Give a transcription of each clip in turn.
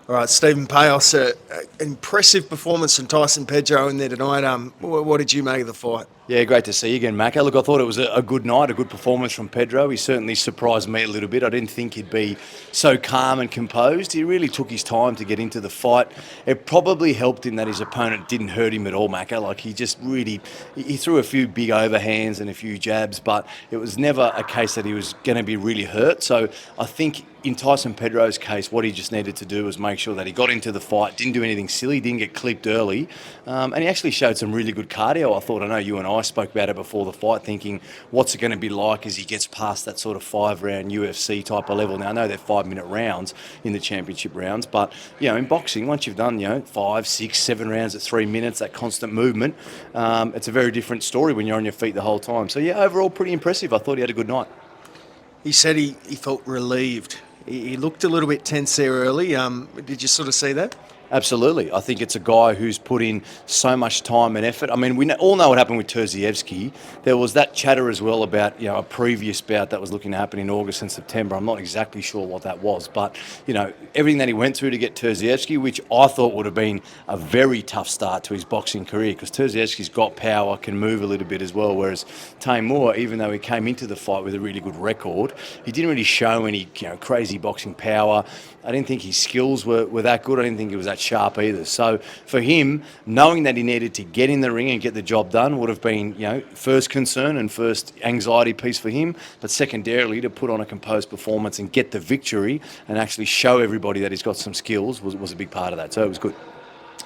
All right, Stephen Peios, an impressive performance from Tyson Pedro in there tonight. What did you make of the fight? Yeah, great to see you again, Macca. Look, I thought it was a good night, a good performance from Pedro. He certainly surprised me a little bit. I didn't think he'd be so calm and composed. He really took his time to get into the fight. It probably helped him that his opponent didn't hurt him at all, Macca. Like, he just really, he threw a few big overhands and a few jabs, but it was never a case that he was going to be really hurt. So I think in Tyson Pedro's case, what he just needed to do was make sure that he got into the fight, didn't do anything silly, didn't get clipped early, and he actually showed some really good cardio. I thought, I know you and I spoke about it before the fight, thinking, what's it going to be like as he gets past that sort of 5-round UFC type of level? Now, I know they're 5-minute rounds in the championship rounds, but, in boxing, once you've done, 5, 6, 7 rounds at 3 minutes, that constant movement, it's a very different story when you're on your feet the whole time. So, yeah, overall, pretty impressive. I thought he had a good night. He said he felt relieved. He looked a little bit tense there early. Did you sort of see that? Absolutely. I think it's a guy who's put in so much time and effort. I mean, we all know what happened with Tszyu. There was that chatter as well about, a previous bout that was looking to happen in August and September. I'm not exactly sure what that was, but, everything that he went through to get Tszyu, which I thought would have been a very tough start to his boxing career, because Tszyu's got power, can move a little bit as well, whereas Taimoor, even though he came into the fight with a really good record, he didn't really show any, crazy boxing power. I didn't think his skills were that good. I didn't think he was that sharp either. So for him, knowing that he needed to get in the ring and get the job done would have been, first concern and first anxiety piece for him. But secondarily, to put on a composed performance and get the victory and actually show everybody that he's got some skills was a big part of that. So it was good.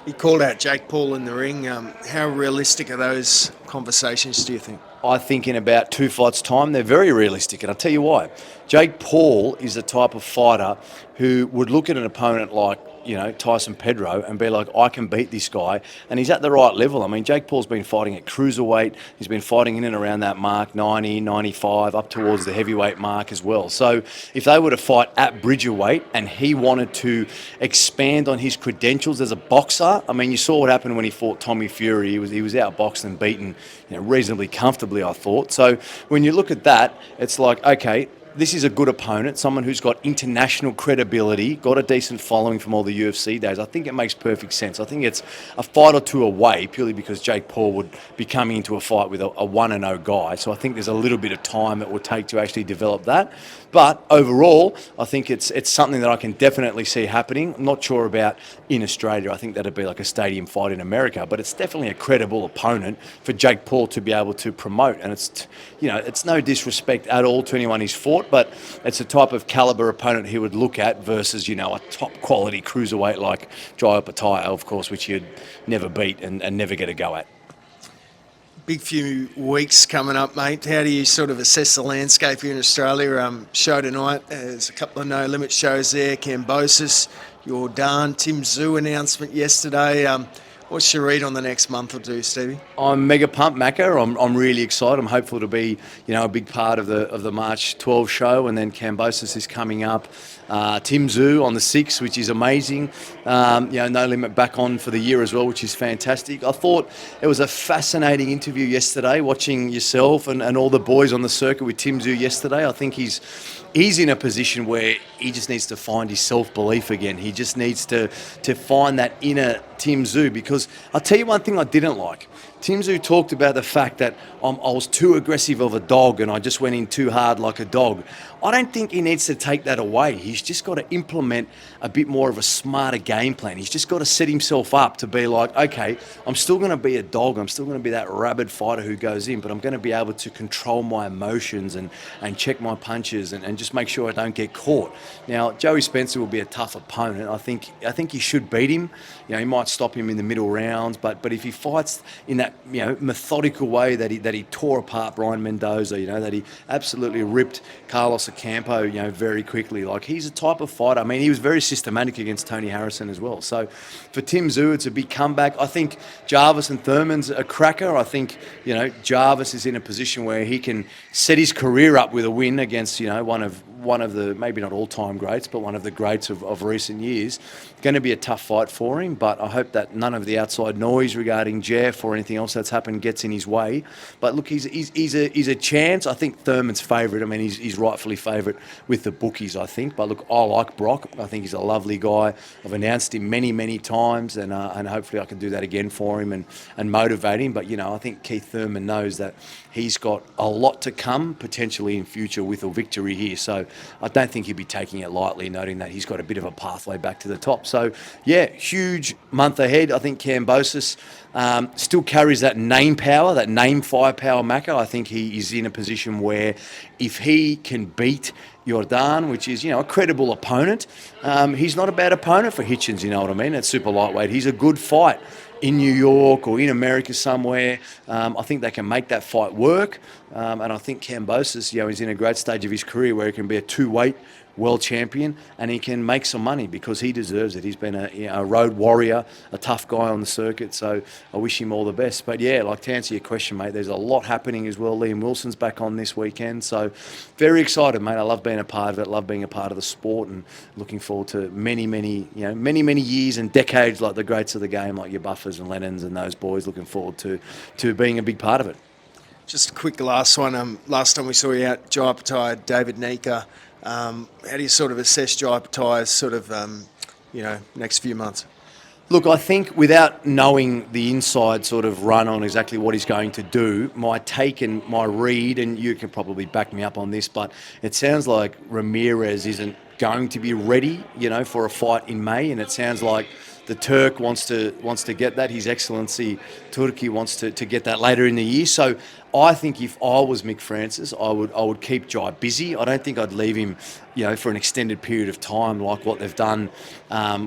He called out Jake Paul in the ring. How realistic are those conversations, do you think? I think in about 2 fights' time, they're very realistic, and I'll tell you why. Jake Paul is the type of fighter who would look at an opponent like, Tyson Pedro and be like, I can beat this guy, and he's at the right level. I mean, Jake Paul's been fighting at cruiserweight. He's been fighting in and around that mark, 90, 95, up towards the heavyweight mark as well. So if they were to fight at bridgerweight and he wanted to expand on his credentials as a boxer, I mean, you saw what happened when he fought Tommy Fury. He was outboxed and beaten, reasonably comfortably, I thought. So when you look at that, it's like, okay, this is a good opponent, someone who's got international credibility, got a decent following from all the UFC days. I think it makes perfect sense. I think it's a fight or two away, purely because Jake Paul would be coming into a fight with a 1-0 guy. So I think there's a little bit of time it will take to actually develop that. But overall, I think it's something that I can definitely see happening. I'm not sure about in Australia. I think that'd be like a stadium fight in America. But it's definitely a credible opponent for Jake Paul to be able to promote. And it's no disrespect at all to anyone he's fought, but it's a type of caliber opponent he would look at versus, a top quality cruiserweight like Jai Opetaia, of course, which you'd never beat and never get a go at. Big few weeks coming up, mate. How do you sort of assess the landscape here in Australia? Show tonight, there's a couple of no-limit shows there. Kambosos, your Tszyu announcement yesterday. What's your read on the next month or two, Stevie? I'm mega pumped, Macca. I'm really excited. I'm hopeful to be, a big part of the March 12 show, and then Kambosos is coming up. Tszyu on the 6th, which is amazing. No limit back on for the year as well, which is fantastic. I thought it was a fascinating interview yesterday, watching yourself and all the boys on the circuit with Tszyu yesterday. I think he's in a position where he just needs to find his self-belief again. He just needs to find that inner Tszyu, because I'll tell you one thing I didn't like. Tszyu talked about the fact that I was too aggressive of a dog and I just went in too hard like a dog. I don't think he needs to take that away. He's just got to implement a bit more of a smarter game plan. He's just got to set himself up to be like, okay, I'm still going to be a dog. I'm still going to be that rabid fighter who goes in, but I'm going to be able to control my emotions and check my punches and just make sure I don't get caught. Now, Joey Spencer will be a tough opponent. I think he should beat him. He might stop him in the middle rounds, but if he fights in that methodical way that he tore apart Brian Mendoza, that he absolutely ripped Carlos Ocampo, very quickly. Like, he's a type of fighter. I mean, he was very systematic against Tony Harrison as well. So for Tszyu, it's a big comeback. I think Jarvis and Thurman's a cracker. I think, Jarvis is in a position where he can set his career up with a win against, one of one of the, maybe not all-time greats, but one of the greats of recent years. Going to be a tough fight for him, but I hope that none of the outside noise regarding Jeff or anything else that's happened gets in his way. But look, he's a chance. I think Thurman's favourite. I mean, he's rightfully favourite with the bookies, I think. But look, I like Brock. I think he's a lovely guy. I've announced him many times, and hopefully I can do that again for him and motivate him. But, I think Keith Thurman knows that he's got a lot to come potentially in future with a victory here. So I don't think he'll be taking it lightly, noting that he's got a bit of a pathway back to the top. So, yeah, huge month ahead. I think Kambosos still carries that name power, that name firepower, Macca. I think he is in a position where if he can beat Jordan, which is, a credible opponent, he's not a bad opponent for Hitchens, you know what I mean, at super lightweight. He's a good fight in New York or in America somewhere. I think they can make that fight work. And I think Kambosos, is in a great stage of his career where he can be a two-weight world champion and he can make some money because he deserves it. He's been a road warrior, a tough guy on the circuit, so I wish him all the best. But yeah, like to answer your question, mate, there's a lot happening as well. Liam Wilson's back on this weekend, so very excited, mate. I love being a part of it, love being a part of the sport, and looking forward to many years and decades like the greats of the game, like your Buffers and Lennons and those boys. Looking forward to being a big part of it. Just a quick last one. Last time we saw you out, Jai Opetaia, David Nika. How do you sort of assess Jai Opetaia's sort of, next few months? Look, I think without knowing the inside sort of run on exactly what he's going to do, my take and my read, and you can probably back me up on this, but it sounds like Ramirez isn't going to be ready, for a fight in May, and it sounds like the Turk wants to get that. His Excellency Turkey wants to get that later in the year. So I think if I was Mick Francis, I would keep Jai busy. I don't think I'd leave him, for an extended period of time like what they've done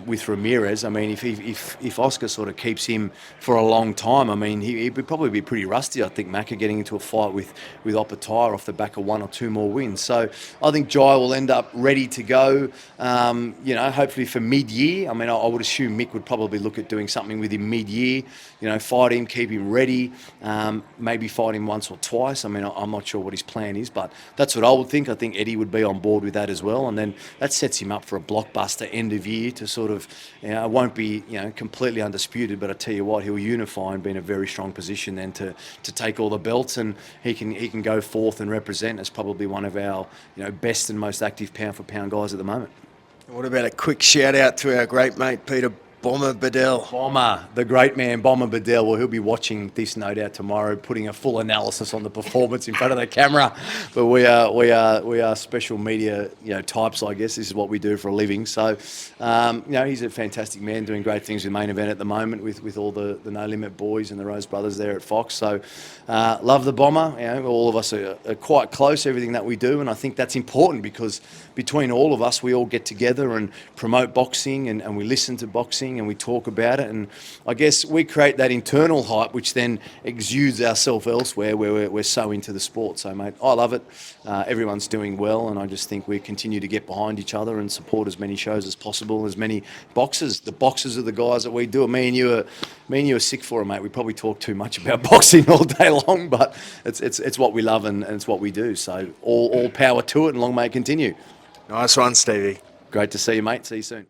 with Ramirez. I mean, if Oscar sort of keeps him for a long time, I mean, he would probably be pretty rusty. I think Macca getting into a fight with Opetaia off the back of one or two more wins. So I think Jai will end up ready to go. Hopefully for mid-year. I mean, I would assume Mick would probably look at doing something with him mid-year. Fight him, keep him ready. Maybe fight him once or twice. I mean, I'm not sure what his plan is, but that's what I would think. I think Eddie would be on board with that as well, and then that sets him up for a blockbuster end of year to sort of, it won't be, completely undisputed, but I tell you what, he'll unify and be in a very strong position then to take all the belts, and he can go forth and represent as probably one of our, best and most active pound for pound guys at the moment. What about a quick shout out to our great mate Peter Bomber Bedell? Bomber, the great man, Bomber Bedell. Well, he'll be watching this no doubt tomorrow, putting a full analysis on the performance in front of the camera. But we are special media, types. I guess this is what we do for a living. So, he's a fantastic man, doing great things with Main Event at the moment with all the No Limit boys and the Rose Brothers there at Fox. So, love the Bomber. All of us are quite close. Everything that we do, and I think that's important because between all of us, we all get together and promote boxing, and we listen to boxing and we talk about it, and I guess we create that internal hype which then exudes ourselves elsewhere where we're so into the sport. So mate, I love it. Everyone's doing well, and I just think we continue to get behind each other and support as many shows as possible, as many boxers. The boxers are the guys that we do it. Me and you are sick for it, mate. We probably talk too much about boxing all day long, but it's what we love and it's what we do. So all power to it, and long may it continue. Nice one, Stevie. Great to see you, mate. See you soon.